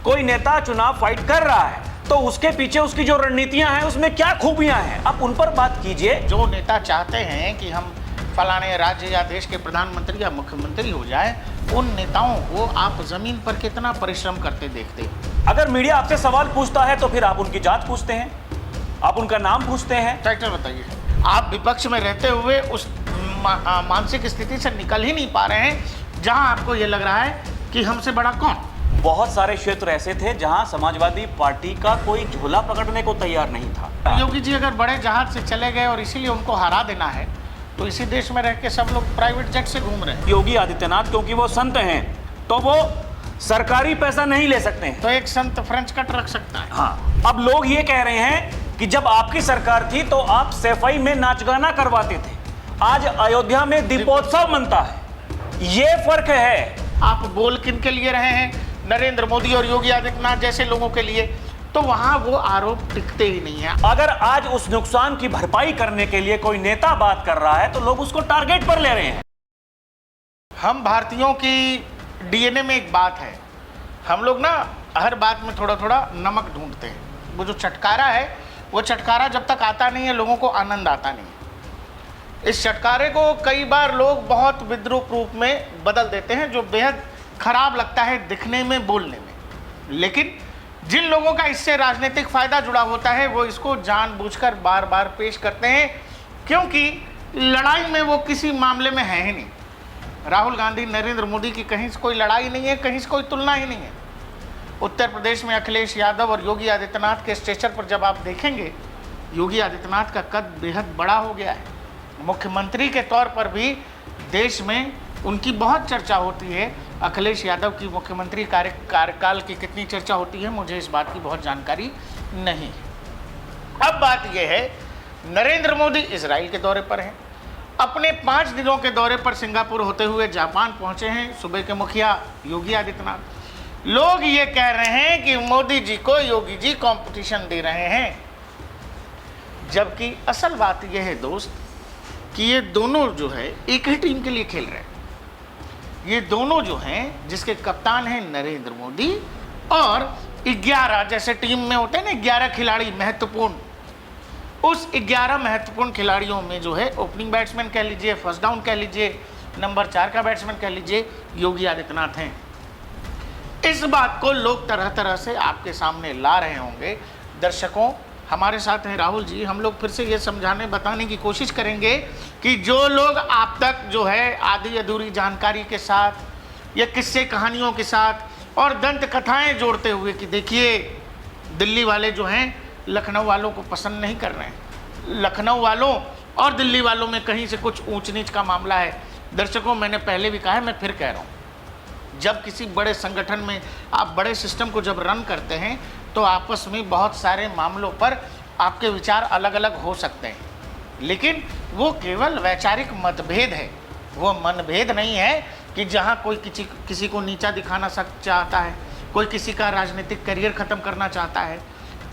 कोई नेता चुनाव फाइट कर रहा है तो उसके पीछे उसकी जो रणनीतियां हैं उसमें क्या खूबियां हैं, आप उन पर बात कीजिए। जो नेता चाहते हैं कि हम फलाने राज्य या देश के प्रधानमंत्री या मुख्यमंत्री हो जाए, उन नेताओं को आप जमीन पर कितना परिश्रम करते देखते हैं। अगर मीडिया आपसे सवाल पूछता है तो फिर आप उनकी जात पूछते हैं, आप उनका नाम पूछते हैं। टाइटल बताइए। आप विपक्ष में रहते हुए उस मानसिक स्थिति से निकल ही नहीं पा रहे हैं जहां आपको ये लग रहा है कि हमसे बड़ा कौन। बहुत सारे क्षेत्र ऐसे थे जहां समाजवादी पार्टी का कोई झोला पकड़ने को तैयार नहीं था। योगी जी अगर बड़े जहाज से चले गए और इसीलिए उनको हरा देना है तो इसी देश में रह के सब लोग प्राइवेट जेट से घूम रहे हैं। योगी आदित्यनाथ क्योंकि वो संत हैं तो वो सरकारी पैसा नहीं ले सकते हैं, तो एक संत फ्रेंच कट रख सकता है। हाँ, अब लोग ये कह रहे हैं कि जब आपकी सरकार थी तो आप सफाई में नाच गाना करवाते थे, आज अयोध्या में दीपोत्सव मनता है, ये फर्क है। आप बोल किन के लिए रहे हैं? नरेंद्र मोदी और योगी आदित्यनाथ जैसे लोगों के लिए। तो वहां वो आरोप टिकते ही नहीं है। अगर आज उस नुकसान की भरपाई करने के लिए कोई नेता बात कर रहा है तो लोग उसको टारगेट पर ले रहे हैं। हम भारतीयों की डीएनए में एक बात है, हम लोग ना हर बात में थोड़ा थोड़ा नमक ढूंढते हैं। वो जो चटकारा है, वो चटकारा जब तक आता नहीं है लोगों को आनंद आता नहीं है। इस चटकारे को कई बार लोग बहुत विद्रूप रूप में बदल देते हैं जो बेहद खराब लगता है दिखने में, बोलने में। लेकिन जिन लोगों का इससे राजनीतिक फायदा जुड़ा होता है वो इसको जानबूझकर बार बार पेश करते हैं, क्योंकि लड़ाई में वो किसी मामले में है ही नहीं। राहुल गांधी नरेंद्र मोदी की कहीं से कोई लड़ाई नहीं है, कहीं से कोई तुलना ही नहीं है। उत्तर प्रदेश में अखिलेश यादव और योगी आदित्यनाथ के स्टेचर पर जब आप देखेंगे, योगी आदित्यनाथ का कद बेहद बड़ा हो गया है। मुख्यमंत्री के तौर पर भी देश में उनकी बहुत चर्चा होती है। अखिलेश यादव की मुख्यमंत्री कार्यकाल की कितनी चर्चा होती है, मुझे इस बात की बहुत जानकारी नहीं है। अब बात यह है, नरेंद्र मोदी इजराइल के दौरे पर हैं, अपने 5 दिनों के दौरे पर सिंगापुर होते हुए जापान पहुंचे हैं सूबे के मुखिया योगी आदित्यनाथ। लोग ये कह रहे हैं कि मोदी जी को योगी जी कंपटीशन दे रहे हैं, जबकि असल बात यह है दोस्त कि ये दोनों जो है एक ही टीम के लिए खेल रहे हैं। ये दोनों जो हैं, जिसके कप्तान हैं नरेंद्र मोदी, और 11 जैसे टीम में होते हैं ना 11 खिलाड़ी महत्वपूर्ण, उस 11 महत्वपूर्ण खिलाड़ियों में जो है ओपनिंग बैट्समैन कह लीजिए, फर्स्ट डाउन कह लीजिए, नंबर 4 का बैट्समैन कह लीजिए, योगी आदित्यनाथ हैं। इस बात को लोग तरह तरह से आपके सामने ला रहे होंगे। दर्शकों, हमारे साथ हैं राहुल जी, हम लोग फिर से ये समझाने बताने की कोशिश करेंगे कि जो लोग आप तक जो है आधी अधूरी जानकारी के साथ या किस्से कहानियों के साथ और दंत कथाएं जोड़ते हुए कि देखिए दिल्ली वाले जो हैं लखनऊ वालों को पसंद नहीं कर रहे हैं, लखनऊ वालों और दिल्ली वालों में कहीं से कुछ ऊंच नीच का मामला है। दर्शकों, मैंने पहले भी कहा है, मैं फिर कह रहा हूँ, जब किसी बड़े संगठन में आप बड़े सिस्टम को जब रन करते हैं तो आपस में बहुत सारे मामलों पर आपके विचार अलग अलग हो सकते हैं, लेकिन वो केवल वैचारिक मतभेद है, वो मनभेद नहीं है कि जहाँ कोई किसी को नीचा दिखाना चाहता है, कोई किसी का राजनीतिक करियर ख़त्म करना चाहता है।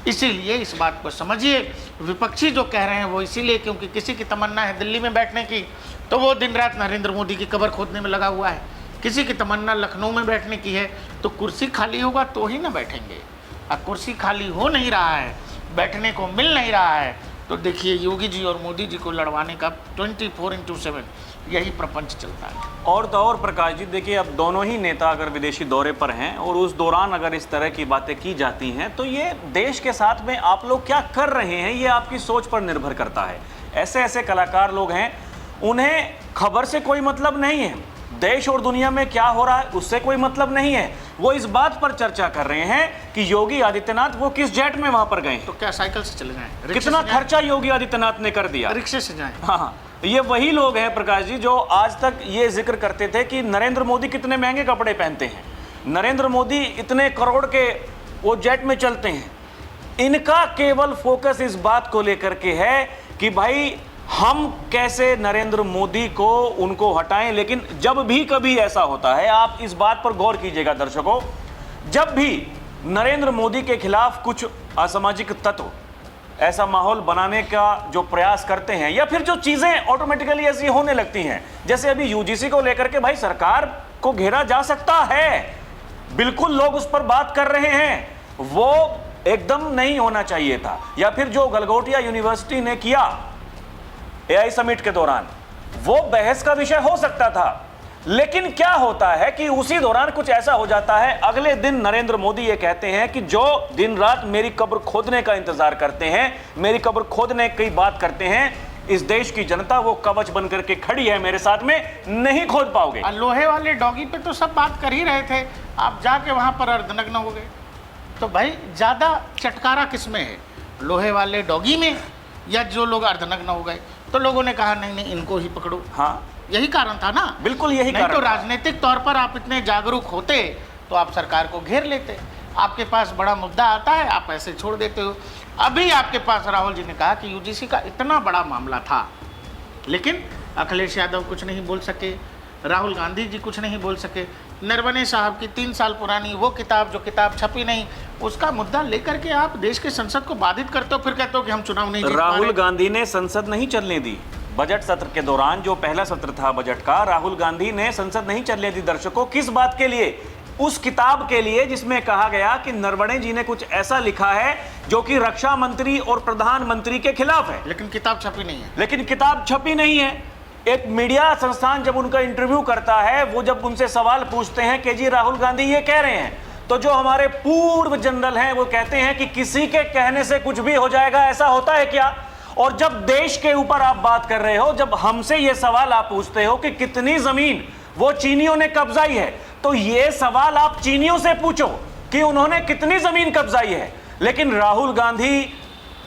इसीलिए इस बात को समझिए, विपक्षी जो कह रहे हैं वो इसीलिए क्योंकि किसी की तमन्ना है दिल्ली में बैठने की तो वो दिन रात नरेंद्र मोदी की कब्र खोदने में लगा हुआ है, किसी की तमन्ना लखनऊ में बैठने की है तो कुर्सी खाली होगा तो ही ना बैठेंगे। अब कुर्सी खाली हो नहीं रहा है, बैठने को मिल नहीं रहा है, तो देखिए योगी जी और मोदी जी को लड़वाने का 24/7 यही प्रपंच चलता है। और तो और प्रकाश जी, देखिए अब दोनों ही नेता अगर विदेशी दौरे पर हैं और उस दौरान अगर इस तरह की बातें की जाती हैं तो ये देश के साथ में आप लोग क्या कर रहे हैं ये आपकी सोच पर निर्भर करता है। ऐसे ऐसे कलाकार लोग हैं, उन्हें खबर से कोई मतलब नहीं है, देश और दुनिया में क्या हो रहा है उससे कोई मतलब नहीं है। वो इस बात पर चर्चा कर रहे हैं कि योगी आदित्यनाथ वो किस जेट में वहां पर गए, तो क्या साइकिल से चले जाएं? कितना खर्चा योगी आदित्यनाथ ने कर दिया, रिक्शे से जाएं। हाँ, ये वही लोग हैं प्रकाश जी जो आज तक ये जिक्र करते थे कि नरेंद्र मोदी कितने महंगे कपड़े पहनते हैं, नरेंद्र मोदी इतने करोड़ के वो जेट में चलते हैं। इनका केवल फोकस इस बात को लेकर के है कि भाई हम कैसे नरेंद्र मोदी को उनको हटाएं। लेकिन जब भी कभी ऐसा होता है, आप इस बात पर गौर कीजिएगा दर्शकों, जब भी नरेंद्र मोदी के खिलाफ कुछ असामाजिक तत्व ऐसा माहौल बनाने का जो प्रयास करते हैं या फिर जो चीजें ऑटोमेटिकली ऐसी होने लगती हैं, जैसे अभी यूजीसी को लेकर के भाई सरकार को घेरा जा सकता है, बिल्कुल लोग उस पर बात कर रहे हैं, वो एकदम नहीं होना चाहिए था। या फिर जो गलगोटिया यूनिवर्सिटी ने किया एआई समिट के दौरान, वो बहस का विषय हो सकता था। लेकिन क्या होता है कि उसी दौरान कुछ ऐसा हो जाता है, अगले दिन नरेंद्र मोदी ये कहते हैं कि जो दिन रात मेरी कब्र खोदने का इंतजार करते हैं, मेरी कब्र खोदने की बात करते हैं, इस देश की जनता वो कवच बन करके खड़ी है मेरे साथ में, नहीं खोद पाओगे। लोहे वाले डॉगी पे तो सब बात कर ही रहे थे, आप जाके वहां पर अर्धनग्न हो गए। तो भाई ज्यादा चटकारा किसमें है, लोहे वाले डॉगी में या जो लोग अर्धनग्न हो गए? तो लोगों ने कहा नहीं नहीं इनको ही पकड़ो। हाँ, यही कारण था ना। बिल्कुल यही नहीं कारण तो था। राजनीतिक तौर पर आप इतने जागरूक होते तो आप सरकार को घेर लेते। आपके पास बड़ा मुद्दा आता है, आप ऐसे छोड़ देते हो। अभी आपके पास राहुल जी ने कहा कि यूजीसी का इतना बड़ा मामला था, लेकिन अखिलेश यादव कुछ नहीं बोल सके, राहुल गांधी जी कुछ नहीं बोल सके। नरवणे साहब की 3 साल पुरानी वो किताब, जो किताब छपी नहीं, उसका मुद्दा लेकर के आप देश के संसद को बाधित करते हो, फिर कहते हो कि हम चुनाव नहीं जीत पा रहे। राहुल गांधी ने संसद नहीं चलने दी। बजट सत्र के दौरान जो पहला सत्र था बजट का, राहुल गांधी ने संसद नहीं चलने दी। दर्शकों, किस बात के लिए? उस किताब के लिए जिसमें कहा गया कि नरवणे जी ने कुछ ऐसा लिखा है जो कि रक्षा मंत्री और प्रधानमंत्री के खिलाफ है। लेकिन किताब छपी नहीं है। लेकिन किताब छपी नहीं है। एक मीडिया संस्थान जब उनका इंटरव्यू करता है, वो जब उनसे सवाल पूछते हैं कि जी राहुल गांधी ये कह रहे हैं, तो जो हमारे पूर्व जनरल हैं वो कहते हैं कि किसी के कहने से कुछ भी हो जाएगा, ऐसा होता है क्या? और जब देश के ऊपर आप बात कर रहे हो, जब हमसे ये सवाल आप पूछते हो कि कितनी जमीन वो चीनियों ने कब्जाई है, तो ये सवाल आप चीनियों से पूछो कि उन्होंने कितनी जमीन कब्जाई है। लेकिन राहुल गांधी,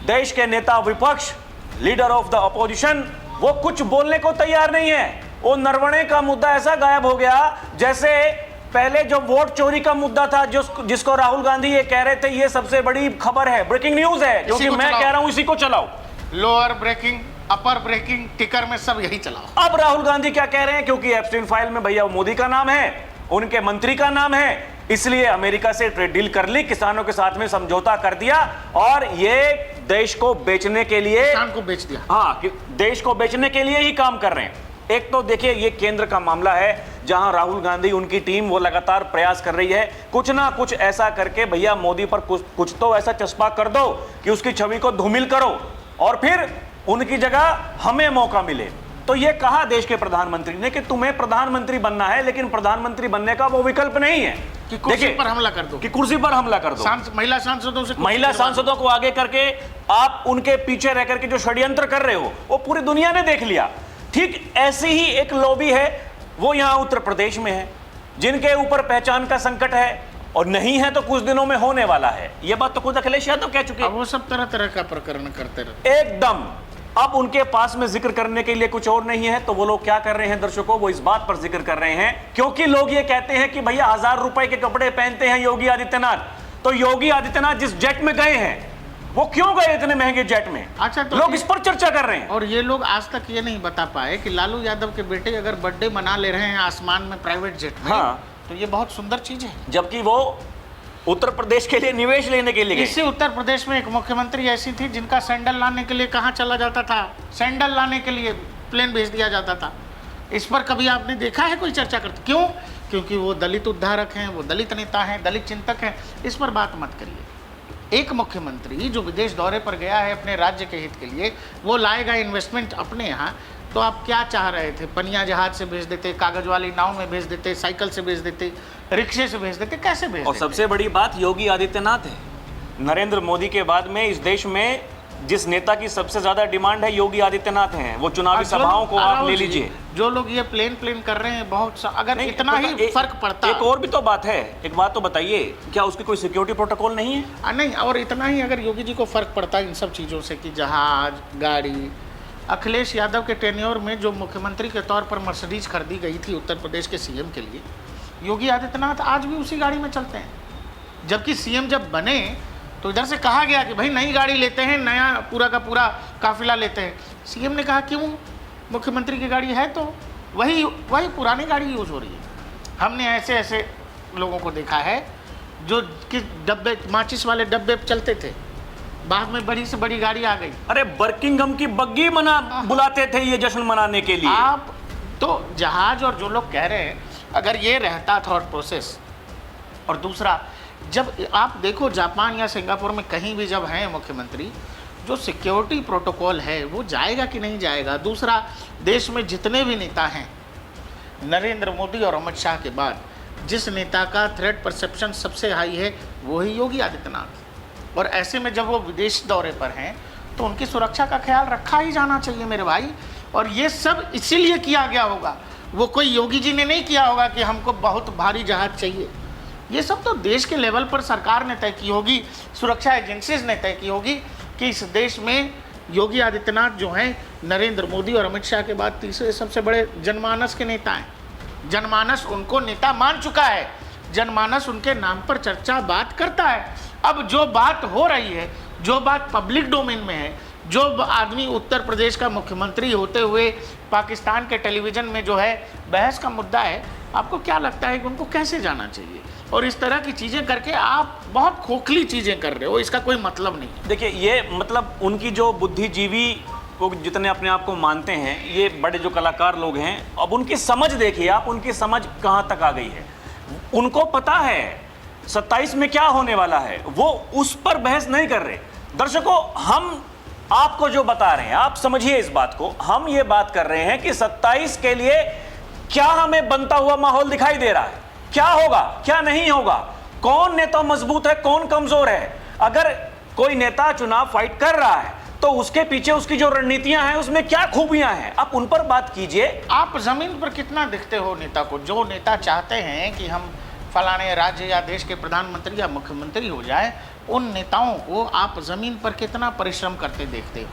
देश के नेता विपक्ष, लीडर ऑफ द अपोजिशन, वो कुछ बोलने को तैयार नहीं है। वो नरवणे का मुद्दा ऐसा गायब हो गया जैसे पहले जो वोट चोरी का मुद्दा था, जिसको राहुल गांधी ये कह रहे थे ये सबसे बड़ी खबर है, ब्रेकिंग न्यूज है, क्योंकि मैं कह रहा हूं इसी को चलाओ। लोअर ब्रेकिंग, अपर ब्रेकिंग, टिकर में सब यही चलाओ। अब राहुल गांधी क्या कह रहे हैं, क्योंकि एप्स्टीन फाइल में भैया मोदी का नाम है, उनके मंत्री का नाम है, इसलिए अमेरिका से ट्रेड डील कर ली, किसानों के साथ में समझौता कर दिया और ये देश को बेचने के लिए, किसान को बेच दिया। हाँ, देश को बेचने के लिए ही काम कर रहे हैं। एक तो देखिए ये केंद्र का मामला है जहां राहुल गांधी, उनकी टीम वो लगातार प्रयास कर रही है कुछ ना कुछ ऐसा करके भैया मोदी पर कुछ तो ऐसा चस्पा कर दो कि उसकी छवि को धूमिल करो और फिर उनकी जगह हमें मौका मिले। तो ये कहा देश के प्रधानमंत्री ने कि तुम्हें प्रधानमंत्री बनना है, लेकिन प्रधानमंत्री बनने का वो विकल्प नहीं है कि कुर्सी पर हमला कर दो, कि कुर्सी पर हमला कर दो। महिला सांसदों से, महिला सांसदों को आगे करके आप उनके पीछे रह करके जो षड्यंत्र कर रहे हो वो पूरी दुनिया ने देख लिया। ठीक ऐसी ही एक लॉबी है, वो यहां उत्तर प्रदेश में है, जिनके ऊपर पहचान का संकट है और नहीं है तो कुछ दिनों में होने वाला है। ये बात तो खुद अखिलेश यादव कह चुके हैं। वो सब तरह तरह का प्रकरण करते रहते एकदम। अब उनके पास में जिक्र करने के लिए कुछ और नहीं है, तो वो लोग क्या कर रहे हैं दर्शकों, वो इस बात पर जिक्र कर रहे हैं क्योंकि लोग ये कहते हैं कि भैया 1000 रुपए के कपड़े पहनते हैं योगी आदित्यनाथ, तो योगी आदित्यनाथ जिस जेट में गए हैं वो क्यों गए इतने महंगे जेट में? अच्छा, तो लोग इस पर चर्चा कर रहे हैं। और ये लोग आज तक ये नहीं बता पाए कि लालू यादव के बेटे अगर बर्थडे मना ले रहे हैं आसमान में प्राइवेट जेट में, हाँ, तो ये बहुत सुंदर चीज है। जबकि वो उत्तर प्रदेश के लिए निवेश लेने के लिए इसी उत्तर प्रदेश में एक मुख्यमंत्री ऐसी थी जिनका सैंडल लाने के लिए कहाँ चला जाता था, सैंडल लाने के लिए प्लेन भेज दिया जाता था। इस पर कभी आपने देखा है कोई चर्चा करते? क्यों? क्योंकि वो दलित उद्धारक हैं, वो दलित नेता हैं, दलित चिंतक हैं। इस पर बात मत करिए। एक मुख्यमंत्री जो विदेश दौरे पर गया है अपने राज्य के हित के लिए, वो लाएगा इन्वेस्टमेंट अपने यहाँ, तो आप क्या चाह रहे थे? पनिया जहाज से भेज देते, कागज वाली नाव में भेज देते, साइकिल से भेज देते, रिक्शे से भेज देते, कैसे भेज और देते? सबसे बड़ी बात योगी आदित्यनाथ है। नरेंद्र मोदी के बाद में इस देश में जिस नेता की सबसे ज्यादा डिमांड है योगी आदित्यनाथ हैं। वो चुनावी सभाओं को आप ले लीजिए। जो लोग ये प्लेन कर रहे हैं, बहुत अगर इतना ही फर्क पड़ता। एक और भी तो बात है, एक बात तो बताइए, क्या उसकी कोई सिक्योरिटी प्रोटोकॉल नहीं है? नहीं, और इतना ही अगर योगी जी को फर्क पड़ता इन सब चीज़ों से कि जहाज, गाड़ी। अखिलेश यादव के टेन्योर में जो मुख्यमंत्री के तौर पर मर्सिडीज खरीदी गई थी उत्तर प्रदेश के सीएम के लिए, योगी आदित्यनाथ आज भी उसी गाड़ी में चलते हैं। जबकि सीएम जब बने तो इधर से कहा गया कि भाई नई गाड़ी लेते हैं, नया पूरा का पूरा काफिला लेते हैं। सीएम ने कहा क्यों, मुख्यमंत्री की गाड़ी है तो वही पुरानी गाड़ी यूज़ हो रही है। हमने ऐसे ऐसे लोगों को देखा है जो कि डब्बे, माचिस वाले डब्बे चलते थे, बाद में बड़ी से बड़ी गाड़ी आ गई। अरे बर्किंघम की बग्गी बुलाते थे ये जश्न मनाने के लिए। आप तो जहाज, और जो लोग कह रहे हैं अगर ये रहता थॉट प्रोसेस और दूसरा, जब आप देखो जापान या सिंगापुर में कहीं भी जब हैं मुख्यमंत्री, जो सिक्योरिटी प्रोटोकॉल है वो जाएगा कि नहीं जाएगा। दूसरा, देश में जितने भी नेता हैं, नरेंद्र मोदी और अमित शाह के बाद जिस नेता का थ्रेट परसेप्शन सबसे हाई है वो ही योगी आदित्यनाथ। और ऐसे में जब वो विदेश दौरे पर हैं तो उनकी सुरक्षा का ख्याल रखा ही जाना चाहिए मेरे भाई। और ये सब इसीलिए किया गया होगा, वो कोई योगी जी ने नहीं किया होगा कि हमको बहुत भारी जहाज चाहिए। ये सब तो देश के लेवल पर सरकार ने तय की होगी, सुरक्षा एजेंसीज ने तय की होगी कि इस देश में योगी आदित्यनाथ जो हैं नरेंद्र मोदी और अमित शाह के बाद तीसरे सबसे बड़े जनमानस के नेता हैं। जनमानस उनको नेता मान चुका है, जनमानस उनके नाम पर चर्चा बात करता है। अब जो बात हो रही है, जो बात पब्लिक डोमेन में है, जो आदमी उत्तर प्रदेश का मुख्यमंत्री होते हुए पाकिस्तान के टेलीविज़न में जो है बहस का मुद्दा है, आपको क्या लगता है कि उनको कैसे जाना चाहिए? और इस तरह की चीज़ें करके आप बहुत खोखली चीज़ें कर रहे हो, इसका कोई मतलब नहीं। देखिए, ये मतलब उनकी जो बुद्धिजीवी को जितने अपने आप को मानते हैं, ये बड़े जो कलाकार लोग हैं, अब उनकी समझ देखिए आप, उनकी समझ कहाँ तक आ गई है। उनको पता है 27 में क्या होने वाला है, वो उस पर बहस नहीं कर रहे। दर्शकों, हम आपको जो बता रहे हैं, आप समझिए इस बात को, हम ये बात कर रहे हैं कि 27 के लिए क्या हमें बनता हुआ माहौल दिखाई दे रहा है, क्या होगा क्या नहीं होगा, कौन नेता मजबूत है कौन कमजोर है। अगर कोई नेता चुनाव फाइट कर रहा है तो उसके पीछे उसकी जो रणनीतियां हैं उसमें क्या खूबियां हैं, आप उन पर बात कीजिए। आप जमीन पर कितना दिखते हो नेता को? जो नेता चाहते हैं कि हम फलाने राज्य या देश के प्रधानमंत्री या मुख्यमंत्री हो जाए, उन नेताओं को आप ज़मीन पर कितना परिश्रम करते देखते हो?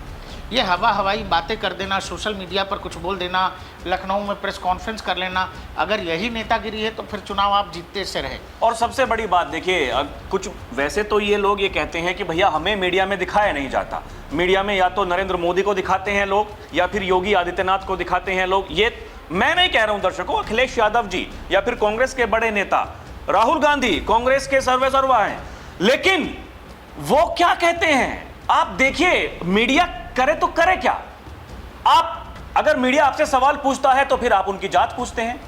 ये हवा हवाई बातें कर देना, सोशल मीडिया पर कुछ बोल देना, लखनऊ में प्रेस कॉन्फ्रेंस कर लेना, अगर यही नेतागिरी है तो फिर चुनाव आप जीतते से रहे। और सबसे बड़ी बात देखिए, कुछ वैसे तो ये लोग ये कहते हैं कि भैया हमें मीडिया में दिखाया नहीं जाता, मीडिया में या तो नरेंद्र मोदी को दिखाते हैं लोग या फिर योगी आदित्यनाथ को दिखाते हैं लोग। ये मैं नहीं कह रहा हूं दर्शकों, अखिलेश यादव जी या फिर कांग्रेस के बड़े नेता राहुल गांधी कांग्रेस के सर्वे सर्वा हैं, लेकिन वो क्या कहते हैं आप देखिए। मीडिया करे तो करे क्या? आप अगर मीडिया आपसे सवाल पूछता है तो फिर आप उनकी जात पूछते हैं,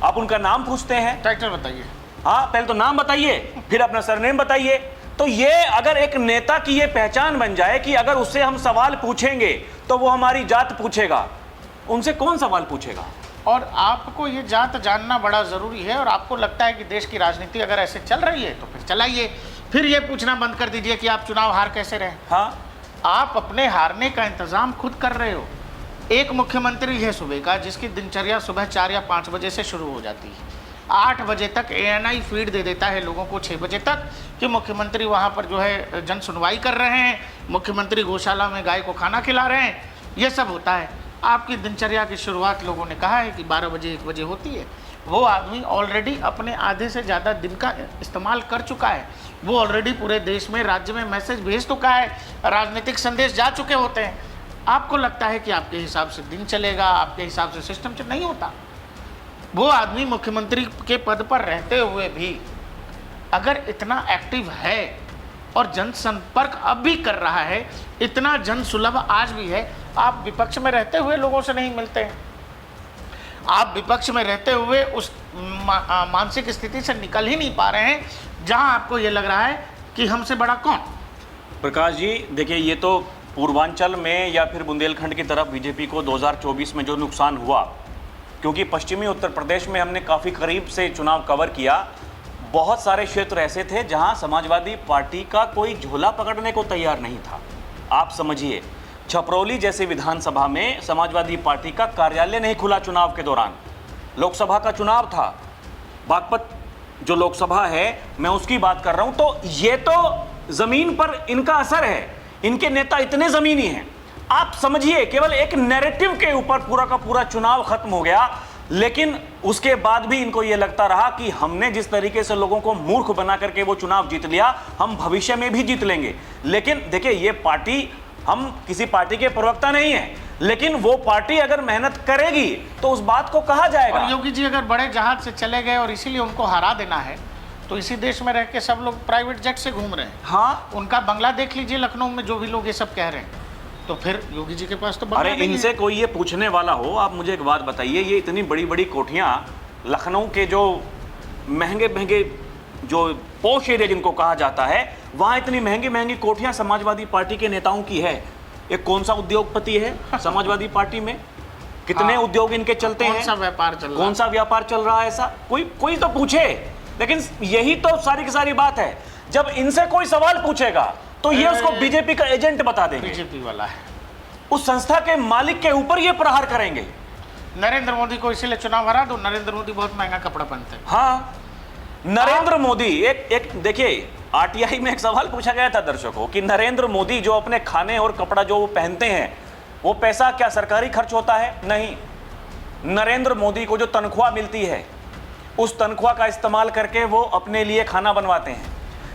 आप उनका नाम पूछते हैं। टाइटल बताइए। हाँ, पहले तो नाम बताइए, फिर अपना सरनेम बताइए। तो ये अगर एक नेता की ये पहचान बन जाए कि अगर उससे हम सवाल पूछेंगे तो वो हमारी जात पूछेगा, उनसे कौन सवाल पूछेगा? और आपको ये जात जानना बड़ा ज़रूरी है। और आपको लगता है कि देश की राजनीति अगर ऐसे चल रही है तो फिर चलाइए, फिर ये पूछना बंद कर दीजिए कि आप चुनाव हार कैसे रहे। हाँ, आप अपने हारने का इंतज़ाम खुद कर रहे हो। एक मुख्यमंत्री है सुबह का, जिसकी दिनचर्या सुबह 4 या 5 बजे से शुरू हो जाती है, 8 बजे तक ANI फीड दे देता है लोगों को 6 बजे तक कि मुख्यमंत्री वहाँ पर जो है जन सुनवाई कर रहे हैं, मुख्यमंत्री गौशाला में गाय को खाना खिला रहे हैं, ये सब होता है। आपकी दिनचर्या की शुरुआत लोगों ने कहा है कि 12 बजे 1 बजे होती है। वो आदमी ऑलरेडी अपने आधे से ज़्यादा दिन का इस्तेमाल कर चुका है, वो ऑलरेडी पूरे देश में राज्य में मैसेज भेज चुका है, राजनीतिक संदेश जा चुके होते हैं। आपको लगता है कि आपके हिसाब से दिन चलेगा, आपके हिसाब से सिस्टम नहीं होता। वो आदमी मुख्यमंत्री के पद पर रहते हुए भी अगर इतना एक्टिव है और जनसंपर्क अब भी कर रहा है, इतना जन सुलभ आज भी है, आप विपक्ष में रहते हुए लोगों से नहीं मिलते हैं, आप विपक्ष में रहते हुए उस मानसिक स्थिति से निकल ही नहीं पा रहे हैं जहां आपको ये लग रहा है कि हमसे बड़ा कौन। प्रकाश जी देखिए, ये तो पूर्वांचल में या फिर बुंदेलखंड की तरफ बीजेपी को 2024 में जो नुकसान हुआ, क्योंकि पश्चिमी उत्तर प्रदेश में हमने काफ़ी करीब से चुनाव कवर किया, बहुत सारे क्षेत्र ऐसे थे जहां समाजवादी पार्टी का कोई झोला पकड़ने को तैयार नहीं था। आप समझिए, छपरौली जैसे विधानसभा में समाजवादी पार्टी का कार्यालय नहीं खुला चुनाव के दौरान। लोकसभा का चुनाव था, बागपत जो लोकसभा है मैं उसकी बात कर रहा हूं। तो ये तो जमीन पर इनका असर है, इनके नेता इतने जमीनी हैं। आप समझिए, केवल एक नैरेटिव के ऊपर पूरा का पूरा चुनाव खत्म हो गया, लेकिन उसके बाद भी इनको यह लगता रहा कि हमने जिस तरीके से लोगों को मूर्ख बना करके वो चुनाव जीत लिया, हम भविष्य में भी जीत लेंगे। लेकिन देखिए, ये पार्टी, हम किसी पार्टी के प्रवक्ता नहीं है, लेकिन वो पार्टी अगर मेहनत करेगी तो उस बात को कहा जाएगा। और योगी जी अगर बड़े जहाज से चले गए और इसीलिए उनको हरा देना है, तो इसी देश में रह के सब लोग प्राइवेट जेट से घूम रहे हैं। हाँ, उनका बंगला देख लीजिए लखनऊ में, जो भी लोग ये सब कह रहे हैं, तो फिर योगी जी के पास तो अरे इनसे कोई ये पूछने वाला हो, आप मुझे एक बात बताइए, ये इतनी बड़ी बड़ी कोठियाँ लखनऊ के जो महंगे महंगे जो पोश एरिया जिनको कहा जाता है, वहां इतनी महंगी महंगी कोठियां समाजवादी पार्टी के नेताओं की है। एक कौन सा उद्योगपति है समाजवादी पार्टी में? कितने उद्योग इनके चलते हैं? कौन सा व्यापार चल रहा है? कौन सा व्यापार चल रहा है? ऐसा कोई तो पूछे। लेकिन यही तो सारी की सारी बात है, जब इनसे कोई सवाल पूछेगा तो ये उसको बीजेपी का एजेंट बता देंगे, बीजेपी वाला है, उस संस्था के मालिक के ऊपर ये प्रहार करेंगे। नरेंद्र मोदी को इसीलिए चुनाव हरा दो, नरेंद्र मोदी बहुत महंगा कपड़ा पहनते हैं। हाँ, नरेंद्र मोदी एक देखिए, आरटीआई में एक सवाल पूछा गया था दर्शकों कि नरेंद्र मोदी जो अपने खाने और कपड़ा जो वो पहनते हैं, वो पैसा क्या सरकारी खर्च होता है? नहीं। नरेंद्र मोदी को जो तनख्वाह मिलती है, उस तनख्वाह का इस्तेमाल करके वो अपने लिए खाना बनवाते हैं।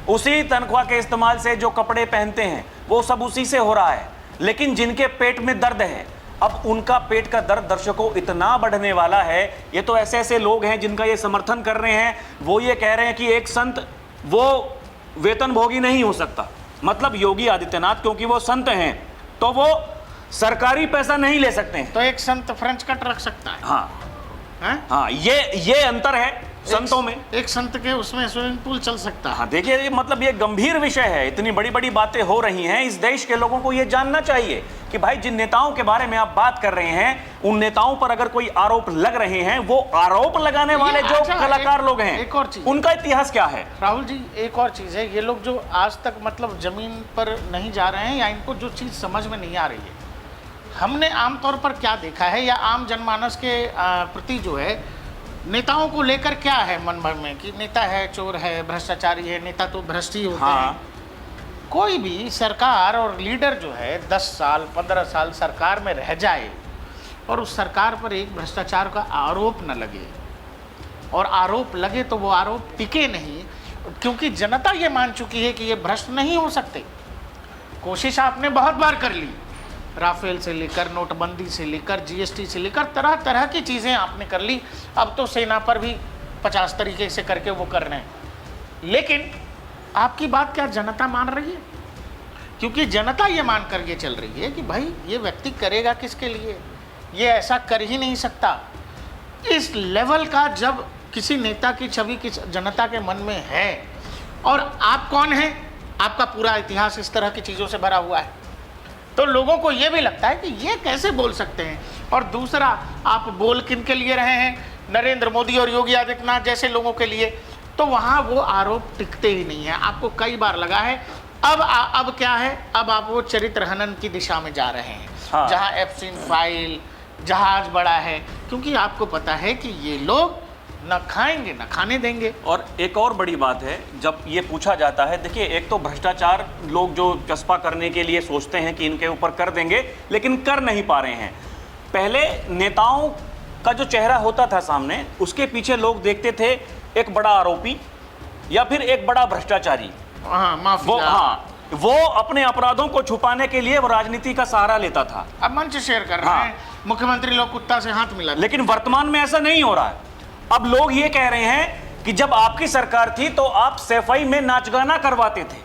उसी तनख्वाह के इस्तेमाल से जो कपड़े पहनते हैं, वो सब उसी से हो रहा है। लेकिन जिनके पेट में दर्द है, अब उनका पेट का दर्द दर्शकों इतना बढ़ने वाला है। ये तो ऐसे ऐसे लोग हैं जिनका ये समर्थन कर रहे हैं, वो ये कह रहे हैं कि एक संत वो वेतनभोगी नहीं हो सकता। मतलब योगी आदित्यनाथ क्योंकि वो संत हैं तो वो सरकारी पैसा नहीं ले सकते हैं। तो एक संत फ्रेंच कट रख सकता है। हाँ, हाँ, ये अंतर है संतों में। एक संत के उसमें स्विमिंग पूल चल सकता है। हाँ, देखिए, मतलब ये गंभीर विषय है, इतनी बड़ी बड़ी बातें हो रही हैं। इस देश के लोगों को ये जानना चाहिए कि भाई जिन नेताओं के बारे में आप बात कर रहे हैं, उन नेताओं पर अगर कोई आरोप लग रहे हैं, वो आरोप लगाने वाले जो कलाकार लोग हैं, एक और चीज, उनका इतिहास क्या है? राहुल जी, एक और चीज है, ये लोग जो आज तक मतलब जमीन पर नहीं जा रहे हैं, या इनको जो चीज समझ में नहीं आ रही है, हमने आमतौर पर क्या देखा है, या आम जनमानस के प्रति जो है नेताओं को लेकर क्या है मन भर में कि नेता है चोर है, भ्रष्टाचारी है, नेता तो भ्रष्ट ही होते हैं। कोई भी सरकार और लीडर जो है 10 साल 15 साल सरकार में रह जाए और उस सरकार पर एक भ्रष्टाचार का आरोप न लगे, और आरोप लगे तो वो आरोप टिके नहीं, क्योंकि जनता ये मान चुकी है कि ये भ्रष्ट नहीं हो सकते। कोशिश आपने बहुत बार कर ली, राफेल से लेकर नोटबंदी से लेकर जीएसटी से लेकर तरह तरह की चीज़ें आपने कर ली। अब तो सेना पर भी 50 तरीके से करके वो कर रहे हैं। लेकिन आपकी बात क्या जनता मान रही है? क्योंकि जनता ये मान कर ये चल रही है कि भाई ये व्यक्ति करेगा किसके लिए, ये ऐसा कर ही नहीं सकता। इस लेवल का जब किसी नेता की छवि किस जनता के मन में है, और आप कौन हैं, आपका पूरा इतिहास इस तरह की चीज़ों से भरा हुआ है, तो लोगों को ये भी लगता है कि ये कैसे बोल सकते हैं। और दूसरा, आप बोल किन के लिए रहे हैं? नरेंद्र मोदी और योगी आदित्यनाथ जैसे लोगों के लिए। तो वहाँ वो आरोप टिकते ही नहीं है। आपको कई बार लगा है। अब क्या है, अब आप वो चरित्र हनन की दिशा में जा रहे हैं। हाँ। जहाँ एप्सिन फाइल, जहाज बड़ा है, क्योंकि आपको पता है कि ये लोग न खाएंगे न खाने देंगे। और एक और बड़ी बात है, जब ये पूछा जाता है, देखिए, एक तो भ्रष्टाचार लोग जो चस्पा करने के लिए सोचते हैं कि इनके ऊपर कर देंगे, लेकिन कर नहीं पा रहे हैं। पहले नेताओं का जो चेहरा होता था सामने, उसके पीछे लोग देखते थे एक बड़ा आरोपी या फिर एक बड़ा भ्रष्टाचारी। वो अपने अपराधों को छुपाने के लिए वो राजनीति का सहारा लेता था। अब मंच शेयर कर रहे हैं, मुख्यमंत्री लोग कुत्ता से हाथ मिला। लेकिन वर्तमान में ऐसा नहीं हो रहा है। अब लोग ये कह रहे हैं कि जब आपकी सरकार थी तो आप सफाई में नाच गाना करवाते थे,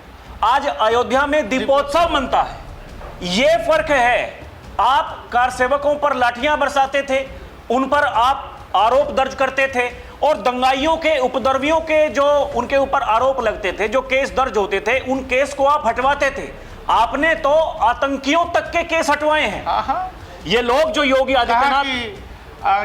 आज अयोध्या में दीपोत्सव मनता है। ये फर्क है। आप कार सेवकों पर लाठियां बरसाते थे, उन पर आप आरोप दर्ज करते थे, और दंगाइयों के, उपद्रवियों के जो उनके ऊपर आरोप लगते थे, जो केस दर्ज होते थे, उन केस को आप हटवाते थे। आपने तो आतंकियों तक के केस हटवाए हैं। ये लोग जो योगी आदित्यनाथ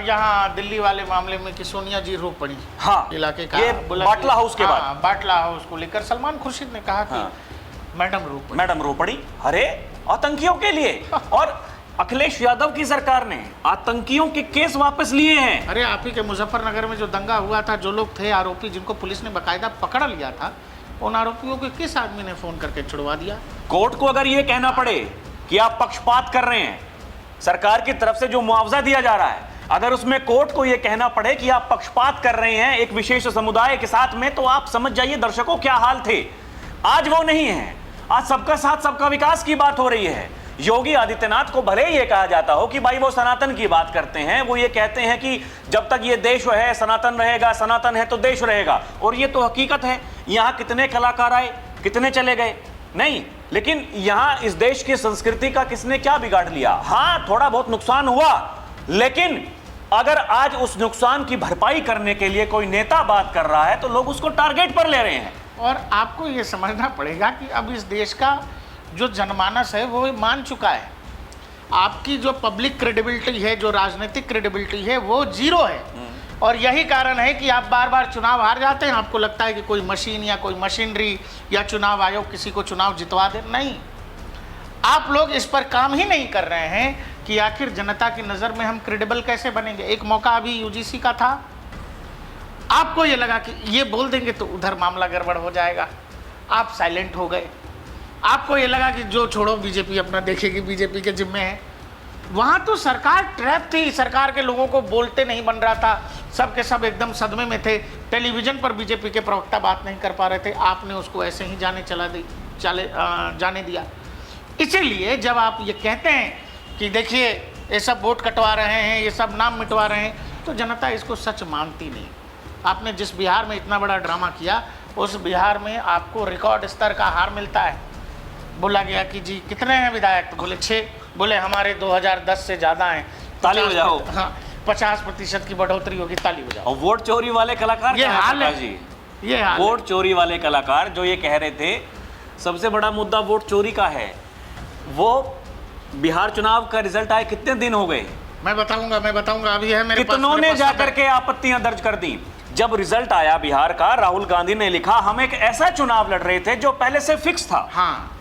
यहाँ दिल्ली वाले मामले में कि सोनिया जी रो पड़ी, हाँ, इलाके का, ये बाटला हाउस के बाद, बाटला हाउस को लेकर सलमान खुर्शीद ने कहा कि मैडम रो पड़ी। अरे आतंकियों के लिए। और अखिलेश यादव की सरकार ने आतंकियों के केस वापस लिए हैं। अरे आप ही के मुजफ्फरनगर में जो दंगा हुआ था, जो लोग थे आरोपी जिनको पुलिस ने बाकायदा पकड़ लिया था, उन आरोपियों को किस आदमी ने फोन करके छुड़वा दिया? कोर्ट को अगर ये कहना पड़े कि आप पक्षपात कर रहे हैं, सरकार की तरफ से जो मुआवजा दिया जा रहा है, अगर उसमें कोर्ट को यह कहना पड़े कि आप पक्षपात कर रहे हैं एक विशेष समुदाय के साथ में, तो आप समझ जाइए दर्शकों क्या हाल थे। आज वो नहीं है। आज सबका साथ सबका विकास की बात हो रही है। योगी आदित्यनाथ को भले ये कहा जाता हो कि भाई वो सनातन की बात करते हैं, वो ये कहते हैं कि जब तक ये देश है सनातन रहेगा, सनातन है तो देश रहेगा, और ये तो हकीकत है। यहाँ कितने कलाकार आए, कितने चले गए, नहीं, लेकिन यहाँ इस देश की संस्कृति का किसने क्या बिगाड़ लिया? हाँ, थोड़ा बहुत नुकसान हुआ, लेकिन अगर आज उस नुकसान की भरपाई करने के लिए कोई नेता बात कर रहा है तो लोग उसको टारगेट पर ले रहे हैं। और आपको ये समझना पड़ेगा कि अब इस देश का जो जनमानस है वो मान चुका है, आपकी जो पब्लिक क्रेडिबिलिटी है, जो राजनीतिक क्रेडिबिलिटी है, वो जीरो है। और यही कारण है कि आप बार बार चुनाव हार जाते हैं। आपको लगता है कि कोई मशीन या कोई मशीनरी या चुनाव आयोग किसी को चुनाव जितवा दे। नहीं, आप लोग इस पर काम ही नहीं कर रहे हैं कि आखिर जनता की नज़र में हम क्रेडिबल कैसे बनेंगे। एक मौका अभी यूजीसी का था, आपको ये लगा कि ये बोल देंगे तो उधर मामला गड़बड़ हो जाएगा, आप साइलेंट हो गए। आपको ये लगा कि जो छोड़ो बीजेपी अपना देखेगी, बीजेपी के जिम्मे है। वहाँ तो सरकार ट्रैप थी, सरकार के लोगों को बोलते नहीं बन रहा था, सब के सब एकदम सदमे में थे। टेलीविज़न पर बीजेपी के प्रवक्ता बात नहीं कर पा रहे थे, आपने उसको ऐसे ही जाने दिया। इसीलिए जब आप ये कहते हैं कि देखिए ये सब वोट कटवा रहे हैं, ये सब नाम मिटवा रहे हैं, तो जनता इसको सच मानती नहीं। आपने जिस बिहार में इतना बड़ा ड्रामा किया, उस बिहार में आपको रिकॉर्ड स्तर का हार मिलता है। बोला गया कि जी कितने हैं विधायक, तो बोले 6, बोले हमारे 2010 से ज़्यादा हैं, ताली बजाओ। हाँ, 50% की बढ़ोतरी होगी, ताली बजाओ। और वोट चोरी वाले कलाकार ये क्या है हाल है प्रकाश जी? ये हाल वोट चोरी वाले कलाकार जो ये कह रहे थे सबसे बड़ा मुद्दा वोट चोरी का है, वो बिहार चुनाव का रिजल्ट आए कितने दिन हो गए? मैं बताऊंगा अभी है मेरे पास। कितनों मेरे ने पास जाकर के आपत्तियां दर्ज कर दी। जब रिजल्ट आया बिहार का, राहुल गांधी ने लिखा हम एक ऐसा चुनाव लड़ रहे थे जो पहले से फिक्स था। हाँ,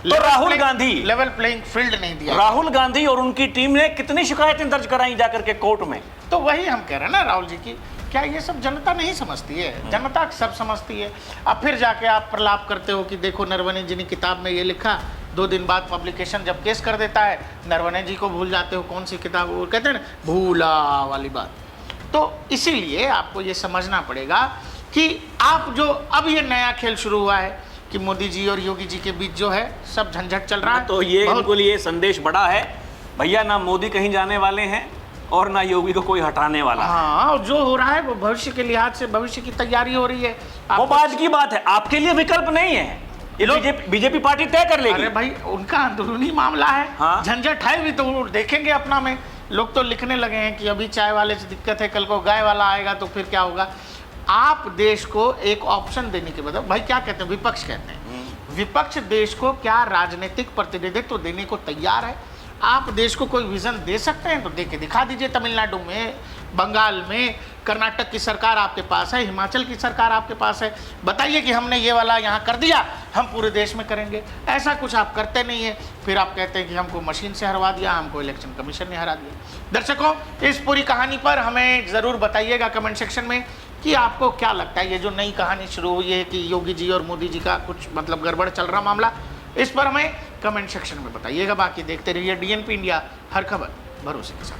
तो Rahul Gandhi level playing field नहीं दिया। राहुल गांधी और उनकी टीम ने कितनी शिकायतें दर्ज कराई जाकर के कोर्ट में। तो वही हम कह रहे हैं ना राहुल जी की, क्या ये सब जनता नहीं समझती है? जनता सब समझती है। अब फिर जाके आप प्रलाप करते हो कि देखो नरवणे जी ने किताब में ये लिखा, 2 दिन बाद पब्लिकेशन जब केस कर देता है, नरवणे जी को भूल जाते हो। कौन सी किताब? वो कहते हैं ना भूला वाली बात। तो इसीलिए आपको ये समझना पड़ेगा कि आप जो अब ये नया खेल शुरू हुआ है कि मोदी जी और योगी जी के बीच जो है सब झंझट चल रहा है, तो ये इनको लिए संदेश बड़ा है, भैया ना मोदी कहीं जाने वाले हैं और ना योगी को कोई हटाने वाला। हाँ, और जो हो रहा है वो भविष्य के लिहाज से भविष्य की तैयारी हो रही है। वो बात की बात है, आपके लिए विकल्प नहीं है, ये बीजेपी पार्टी तय कर लेगी। अरे भाई उनका अंदरूनी मामला है। हाँ? झंझट है भी तो वो देखेंगे अपना में। लोग तो लिखने लगे हैं कि अभी चाय वाले से दिक्कत है, कल को गाय वाला आएगा तो फिर क्या होगा। आप देश को एक ऑप्शन देने के बजाय, भाई क्या कहते हैं, विपक्ष कहते हैं, विपक्ष देश को क्या राजनीतिक प्रतिनिधित्व देने को तैयार है। आप देश को कोई विजन दे सकते हैं तो दे के दिखा दीजिए। तमिलनाडु में, बंगाल में, कर्नाटक की सरकार आपके पास है, हिमाचल की सरकार आपके पास है, बताइए कि हमने ये वाला यहाँ कर दिया, हम पूरे देश में करेंगे। ऐसा कुछ आप करते नहीं है, फिर आप कहते हैं कि हमको मशीन से हरवा दिया, हमको इलेक्शन कमीशन ने हरा दिया। दर्शकों, इस पूरी कहानी पर हमें ज़रूर बताइएगा कमेंट सेक्शन में कि आपको क्या लगता है। ये जो नई कहानी शुरू हुई है कि योगी जी और मोदी जी का कुछ मतलब गड़बड़ चल रहा मामला, इस पर हमें कमेंट सेक्शन में बताइएगा। बाकी देखते रहिए DNP इंडिया, हर खबर भरोसे के साथ।